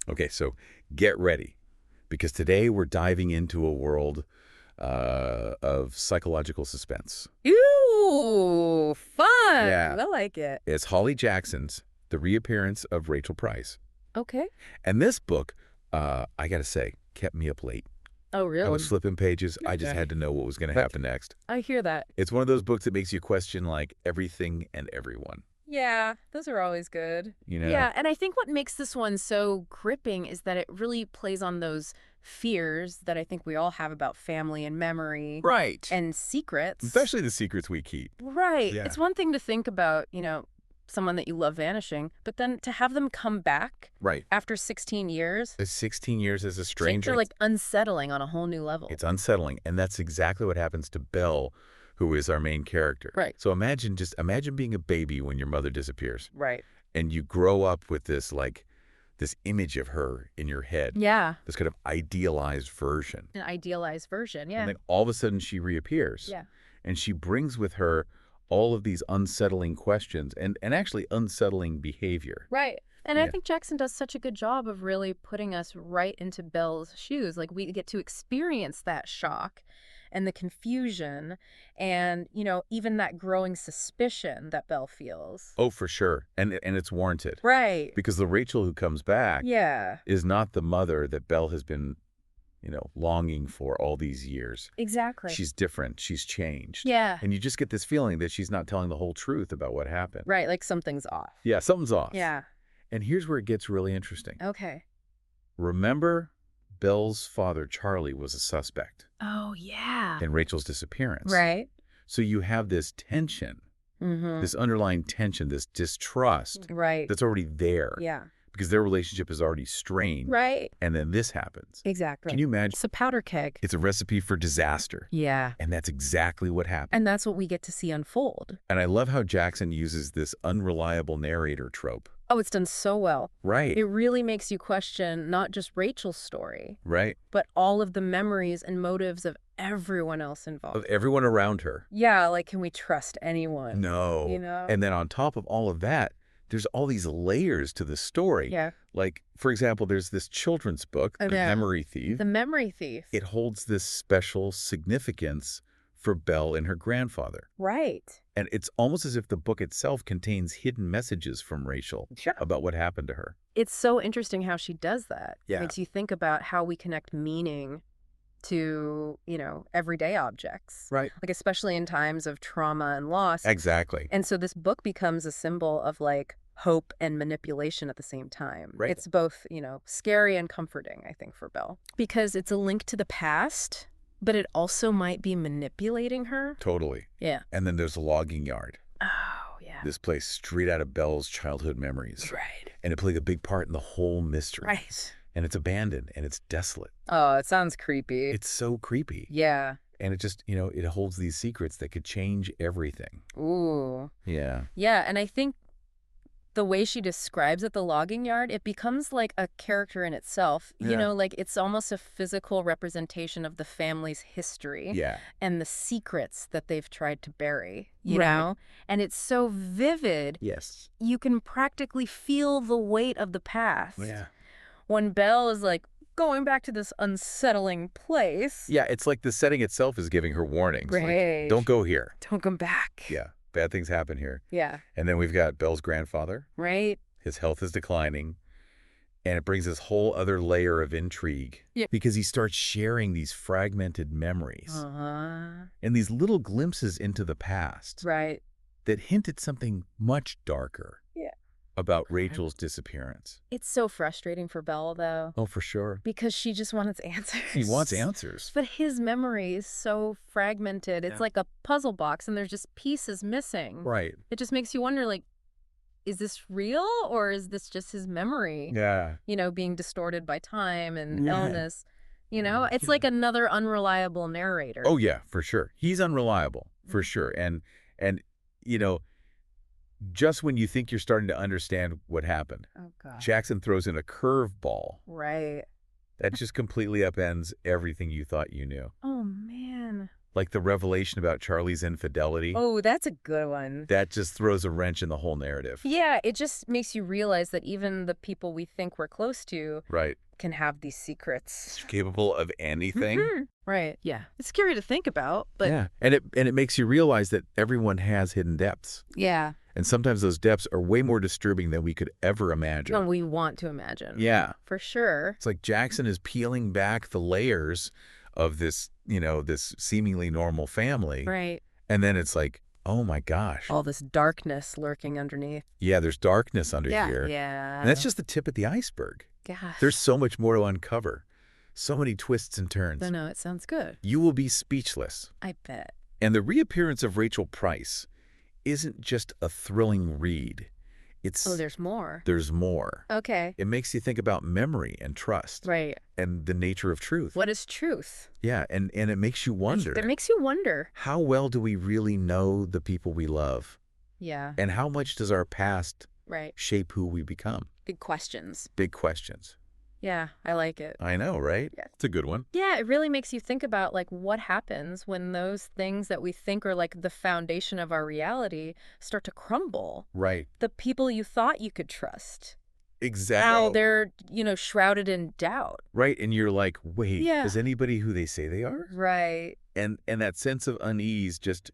Okay, so get ready, because today we're diving into a world of psychological suspense. Ooh, Yeah. fun. I like it. It's Holly Jackson's The Reappearance of Rachel Price. Okay. And this book, I got to say, kept me up late. Oh, I was really? flipping pages. I just had to know what was going to happen next. I hear that. It's one of those books that makes you question, like, everything and everyone, Yeah, those are always good. you know? Yeah, and I think what makes this one so gripping is that it really plays on those fears that I think we all have about family and memory Right. and secrets. Especially the secrets we keep. Right. Yeah. It's one thing to think about, someone that you love vanishing, but then to have them come back Right. after 16 years, It's 16 years as a stranger. they're like unsettling on a whole new level. It's unsettling, and that's exactly what happens to Belle, who is our main character. Right. So imagine being a baby when your mother disappears, Right. and you grow up with this image of her in your head. Yeah. This kind of idealized version. An idealized version, yeah. And then all of a sudden she reappears. Yeah. And she brings with her all of these unsettling questions and actually unsettling behavior. Right. And I Yeah. think Jackson does such a good job of really putting us right into Belle's shoes. Like, we get to experience that shock and the confusion and, even that growing suspicion that Belle feels. Oh, for sure. And it's warranted. Right. Because the Rachel who comes back Yeah. is not the mother that Belle has been, longing for all these years. Exactly. She's different. She's changed. Yeah. And you just get this feeling that she's not telling the whole truth about what happened. Right. Like something's off. Yeah, something's off. Yeah. And here's where it gets really interesting. Okay. Remember, Belle's father, Charlie, was a suspect Oh, yeah. in Rachel's disappearance. Right. So you have this tension, Mm-hmm. this underlying tension, this distrust Right. that's already there. Yeah. Because their relationship is already strained. Right. And then this happens. Exactly. Can you imagine? It's a powder keg. It's a recipe for disaster. Yeah. And that's exactly what happened. And that's what we get to see unfold. And I love how Jackson uses this unreliable narrator trope. Oh, it's done so well. Right. It really makes you question not just Rachel's story, Right. but all of the memories and motives of everyone else involved. Of everyone around her. Yeah, like, can we trust anyone? No. And then on top of all of that, there's all these layers to the story. Yeah. Like, for example, there's this children's book, The Yeah. Memory Thief. The memory thief. It holds this special significance for Belle and her grandfather. Right. And it's almost as if the book itself contains hidden messages from Rachel about what happened to her. It's so interesting how she does that. Yeah. It makes you think about how we connect meaning to, everyday objects. Right. Like, especially in times of trauma and loss. Exactly. And so this book becomes a symbol of, like, hope and manipulation at the same time. Right. It's both, scary and comforting, I think, for Belle. Because it's a link to the past, but it also might be manipulating her. Totally. Yeah. And then there's the logging yard. Oh, yeah. This place straight out of Belle's childhood memories. Right. And it played a big part in the whole mystery. Right. And it's abandoned and it's desolate. Oh, it sounds creepy. It's so creepy. Yeah. And it just, it holds these secrets that could change everything. Ooh. Yeah. Yeah, and I think the way she describes it, the logging yard, it becomes like a character in itself. Yeah. Like, it's almost a physical representation of the family's history. Yeah. And the secrets that they've tried to bury, Right. And it's so vivid, Yes. you can practically feel the weight of the past. Yeah. When Belle is, like, going back to this unsettling place. Yeah, it's like the setting itself is giving her warnings. Like, Right. don't go here. Don't come back. Yeah. Bad things happen here. Yeah. And then we've got Belle's grandfather. Right? His health is declining. And it brings this whole other layer of intrigue. Yeah. Because he starts sharing these fragmented memories Uh-huh. and these little glimpses into the past Right. that hint at something much darker. Yeah. About Rachel's disappearance. It's so frustrating for Belle, though. Oh, for sure. Because she just wants answers. He wants answers. But his memory is so fragmented. It's Yeah. like a puzzle box, and there's just pieces missing. Right. It just makes you wonder, like, is this real, or is this just his memory? Yeah. Being distorted by time and Yeah. illness. It's like another unreliable narrator. Oh, yeah, for sure. He's unreliable, for sure. And just when you think you're starting to understand what happened, Oh, God. Jackson throws in a curveball Right. that just completely upends everything you thought you knew. Oh, man. Like the revelation about Charlie's infidelity. Oh, that's a good one. That just throws a wrench in the whole narrative. Yeah, it just makes you realize that even the people we think we're close to Right. can have these secrets. Capable of anything. Right. Yeah. It's scary to think about, but yeah. And it makes you realize that everyone has hidden depths. yeah. And sometimes those depths are way more disturbing than we could ever imagine. Than we want to imagine. Yeah. For sure. It's like Jackson is peeling back the layers of this, this seemingly normal family. Right. And then it's like, oh my gosh. All this darkness lurking underneath. Yeah, there's darkness under Yeah. here. Yeah. And that's just the tip of the iceberg. Gosh. There's so much more to uncover. So many twists and turns. I know, it sounds good. You will be speechless. I bet. And the reappearance of Rachel Price isn't just a thrilling read. It's Oh, there's more. there's more. Okay. It makes you think about memory and trust. Right. And the nature of truth. What is truth? Yeah, and it makes you wonder. It makes you wonder. How well do we really know the people we love? Yeah. And how much does our past Right. shape who we become? Big questions. Big questions. Yeah, I like it. I know, right? Yeah. It's a good one. Yeah, it really makes you think about like what happens when those things that we think are like the foundation of our reality start to crumble. Right. The people you thought you could trust. Exactly. Now they're, shrouded in doubt. Right, and you're like, wait, Yeah. is anybody who they say they are? Right. And that sense of unease just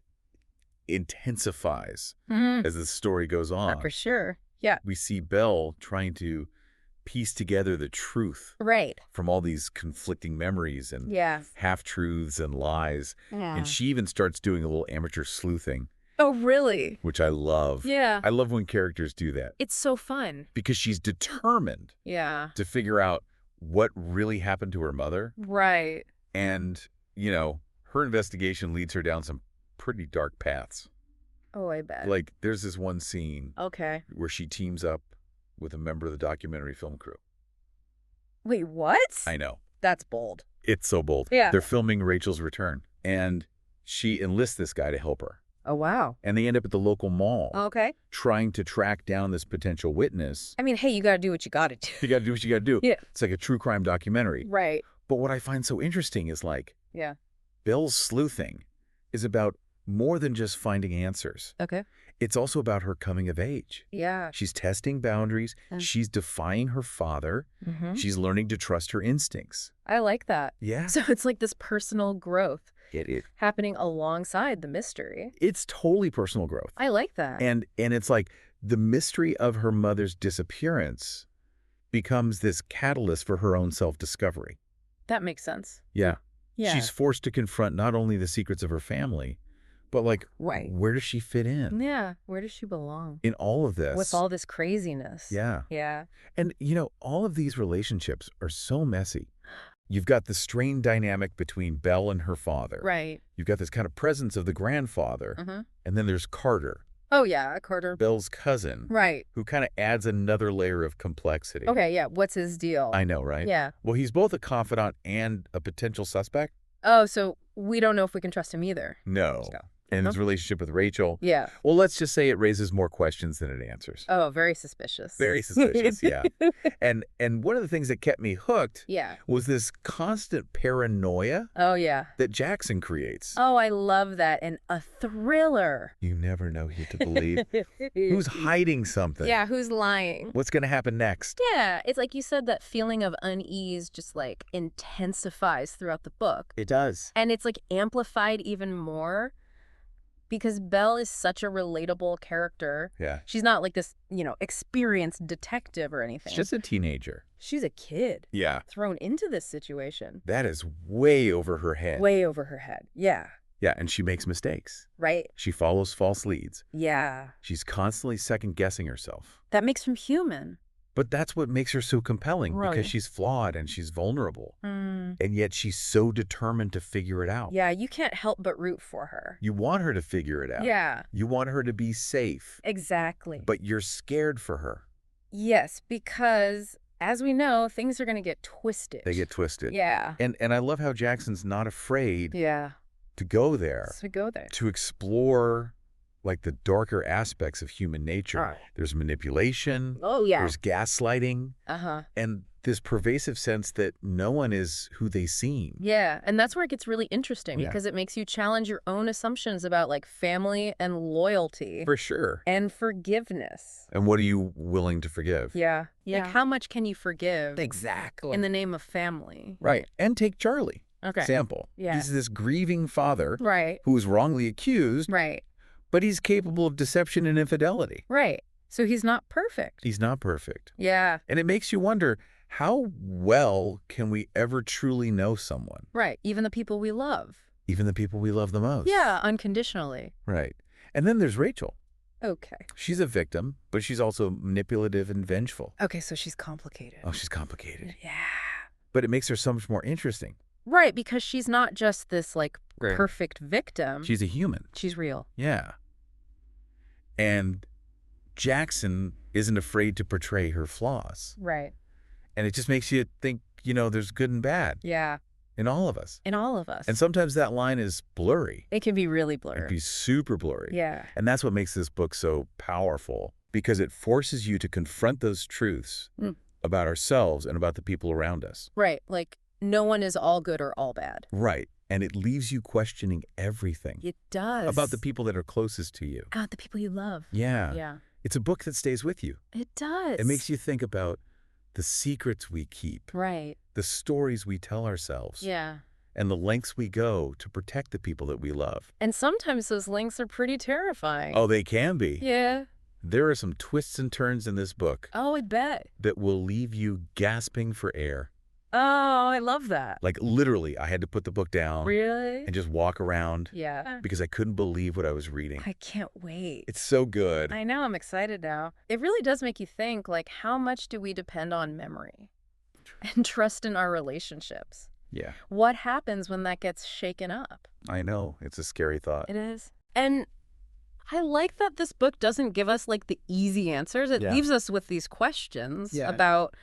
intensifies Mm-hmm. as the story goes on. For sure. Yeah. We see Belle trying to piece together the truth Right. from all these conflicting memories and Yeah. half-truths and lies. Yeah. And she even starts doing a little amateur sleuthing, Oh, really? which I love. Yeah. I love when characters do that It's so fun. because she's determined Yeah. to figure out what really happened to her mother. Right. And, her investigation leads her down some pretty dark paths. Oh, I bet. Like, there's this one scene Okay. where she teams up with a member of the documentary film crew. Wait, what? I know. That's bold. It's so bold. Yeah. They're filming Rachel's return, and she enlists this guy to help her. Oh, wow. And they end up at the local mall Okay. trying to track down this potential witness. I mean, hey, you got to do what you got to do. You got to do what you got to do. Yeah. It's like a true crime documentary. Right. But what I find so interesting is like Yeah. Belle's sleuthing is about more than just finding answers. Okay. It's also about her coming of age. Yeah. She's testing boundaries. She's defying her father. Mm-hmm. She's learning to trust her instincts. I like that. Yeah. So it's like this personal growth It happening alongside the mystery. it's totally personal growth. I like that. And it's like the mystery of her mother's disappearance becomes this catalyst for her own self-discovery. That makes sense. Yeah. Yeah. She's forced to confront not only the secrets of her family, but like, Right. where does she fit in? Yeah. Where does she belong? In all of this. With all this craziness. Yeah. Yeah. And, all of these relationships are so messy. You've got the strained dynamic between Belle and her father. Right. You've got this kind of presence of the grandfather. Mm-hmm. And then there's Carter, Oh, yeah. Carter. Belle's cousin, Right. who kind of adds another layer of complexity. Okay. Yeah. What's his deal? I know, right? Yeah. Well, he's both a confidant and a potential suspect. Oh, so we don't know if we can trust him either. No. So, And his relationship with Rachel. yeah. Well, let's just say it raises more questions than it answers. Oh, very suspicious. Very suspicious, yeah. And one of the things that kept me hooked Yeah. was this constant paranoia Oh, yeah. that Jackson creates. Oh, I love that. And a thriller. You never know who to believe. Who's hiding something? Yeah, who's lying? What's going to happen next? Yeah, it's like you said, that feeling of unease just like intensifies throughout the book. It does. And it's like amplified even more because Belle is such a relatable character. Yeah. She's not like this, experienced detective or anything. She's just a teenager. She's a kid Yeah. thrown into this situation. That is way over her head. Way over her head. Yeah. Yeah, and she makes mistakes. Right? She follows false leads. Yeah. She's constantly second-guessing herself. That makes him human. But that's what makes her so compelling, Right. because she's flawed and she's vulnerable. Mm. And yet she's so determined to figure it out. Yeah, you can't help but root for her. You want her to figure it out. Yeah. You want her to be safe. Exactly. But you're scared for her. Yes, because as we know, things are going to get twisted. They get twisted. Yeah. And I love how Jackson's not afraid Yeah. to go there, So we go there. to explore like the darker aspects of human nature. Right. There's manipulation. Oh, yeah. There's gaslighting. Uh-huh. And this pervasive sense that no one is who they seem. Yeah, and that's where it gets really interesting Yeah. because it makes you challenge your own assumptions about like family and loyalty For sure. and forgiveness. And what are you willing to forgive? Yeah. Yeah. Like how much can you forgive Exactly. in the name of family? Right. And take Charlie. Okay. Example. Yeah. He's this grieving father Right. who was wrongly accused, Right. but he's capable of deception and infidelity. Right. So he's not perfect. He's not perfect. Yeah. And it makes you wonder, how well can we ever truly know someone? Right. Even the people we love. Even the people we love the most. Yeah, unconditionally. Right. And then there's Rachel. Okay. She's a victim, but she's also manipulative and vengeful. Okay, so she's complicated. Oh, she's complicated. Yeah. But it makes her so much more interesting. Right, because she's not just this like Right. perfect victim. She's a human. She's real. Yeah. And Jackson isn't afraid to portray her flaws. Right. And it just makes you think, there's good and bad Yeah. in all of us. In all of us. And sometimes that line is blurry. it can be really It blurred. can be super blurry. Yeah. And that's what makes this book so powerful, because it forces you to confront those truths Mm. about ourselves and about the people around us. Right. Like no one is all good or all bad. Right. And it leaves you questioning everything It does. about the people that are closest to you. About the people you love. Yeah. Yeah. It's a book that stays with you. It does. It makes you think about the secrets we keep, Right. the stories we tell ourselves, Yeah. and the lengths we go to protect the people that we love. And sometimes those links are pretty terrifying. Oh, they can be. Yeah. There are some twists and turns in this book Oh, I bet. that will leave you gasping for air. Oh, I love that. Like literally, I had to put the book down Really? and just walk around Yeah. because I couldn't believe what I was reading. I can't wait. It's so good. I know, I'm excited now. It really does make you think, like, how much do we depend on memory and trust in our relationships? Yeah, What happens when that gets shaken up? I know. It's a scary thought. It is. And I like that this book doesn't give us, like, the easy answers. It Yeah. leaves us with these questions Yeah. about,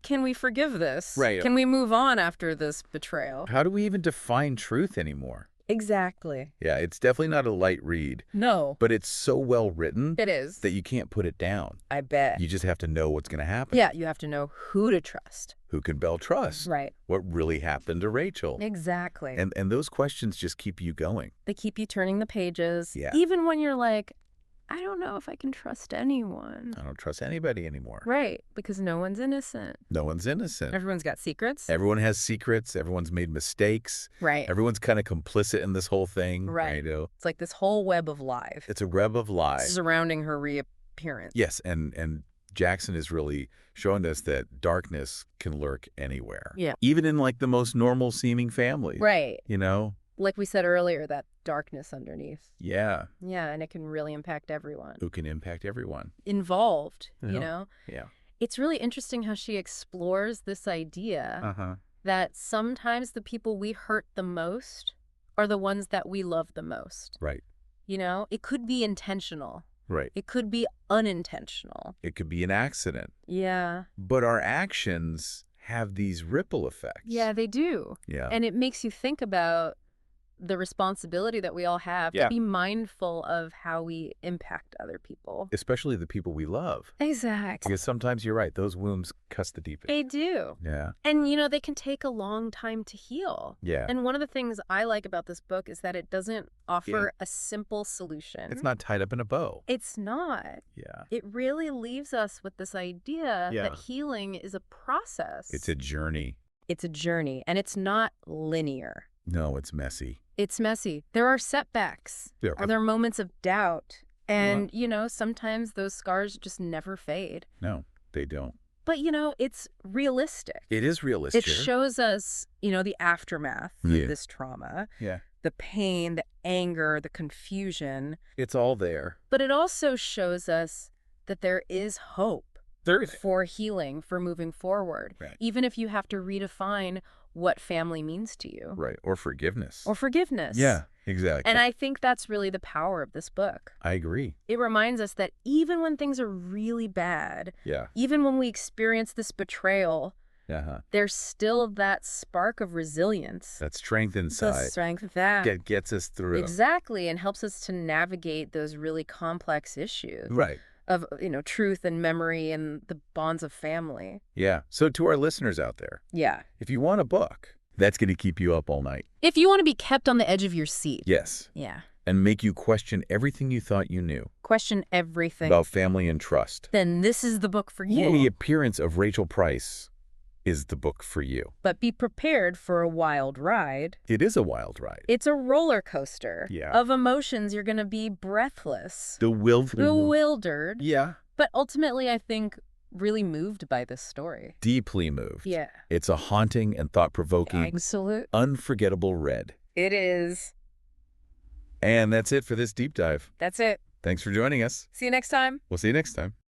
can we forgive this? Right. Can we move on after this betrayal? How do we even define truth anymore? Exactly. Yeah, it's definitely not a light read, No, but it's so well written it is. that you can't put it down. I bet. You just have to know what's going to happen. Yeah, you have to know who to trust. Who can Belle trust? Right. What really happened to Rachel? Exactly. And those questions just keep you going. They keep you turning the pages. Yeah. Even when you're like, I don't know if I can trust anyone. I don't trust anybody anymore. Right. Because no one's innocent. No one's innocent. Everyone's got secrets. Everyone has secrets. Everyone's made mistakes. Right. Everyone's kind of complicit in this whole thing. Right. You know? It's like this whole web of lies It's a web of lies. surrounding her reappearance. Yes, and Jackson is really showing us that darkness can lurk anywhere. Yeah. Even in like the most normal seeming families. Right. You know? Like we said earlier, that darkness underneath. Yeah. Yeah, and it can really impact everyone Who can impact everyone. involved, Yeah. you know? Yeah. It's really interesting how she explores this idea Uh-huh. that sometimes the people we hurt the most are the ones that we love the most. Right. You know, it could be intentional. Right. It could be unintentional. It could be an accident. Yeah. But our actions have these ripple effects. Yeah, they do. Yeah. And it makes you think about the responsibility that we all have Yeah. to be mindful of how we impact other people. Especially the people we love. Exactly. Because sometimes you're right. Those wounds cuts the deepest. They do. Yeah. And, they can take a long time to heal. Yeah. And one of the things I like about this book is that it doesn't offer a simple solution. It's not tied up in a bow. It's not. Yeah. It really leaves us with this idea Yeah. that healing is a process. It's a journey. It's a journey, and it's not linear. No, it's messy. It's messy. There are setbacks. There Are there moments of doubt? And, sometimes those scars just never fade. No, they don't. But, it's realistic. It is realistic. It shows us, the aftermath Yeah. of this trauma, Yeah. the pain, the anger, the confusion. It's all there. But it also shows us that there is hope There is. for healing, for moving forward, Right. even if you have to redefine what family means to you. Right. Or forgiveness. Or forgiveness. Yeah, exactly. And I think that's really the power of this book. I agree. It reminds us that even when things are really bad, Yeah. even when we experience this betrayal, Uh-huh. there's still that spark of resilience. That strength The inside strength of that. that gets us through. Exactly, and helps us to navigate those really complex issues Right. of, truth and memory and the bonds of family. Yeah. So to our listeners out there, Yeah. if you want a book that's going to keep you up all night. If you want to be kept on the edge of your seat. Yes. Yeah. And make you question everything you thought you knew. Question everything. About family and trust. Then this is the book for you. The Appearance of Rachel Price is the book for you. But be prepared for a wild ride. It is a wild ride. It's a roller coaster Yeah. of emotions. You're going to be breathless. Bewildered. Yeah. But ultimately, I think, really moved by this story. Deeply moved. Yeah. It's a haunting and thought-provoking, unforgettable read. It is. And that's it for this deep dive. That's it. Thanks for joining us. See you next time. We'll see you next time.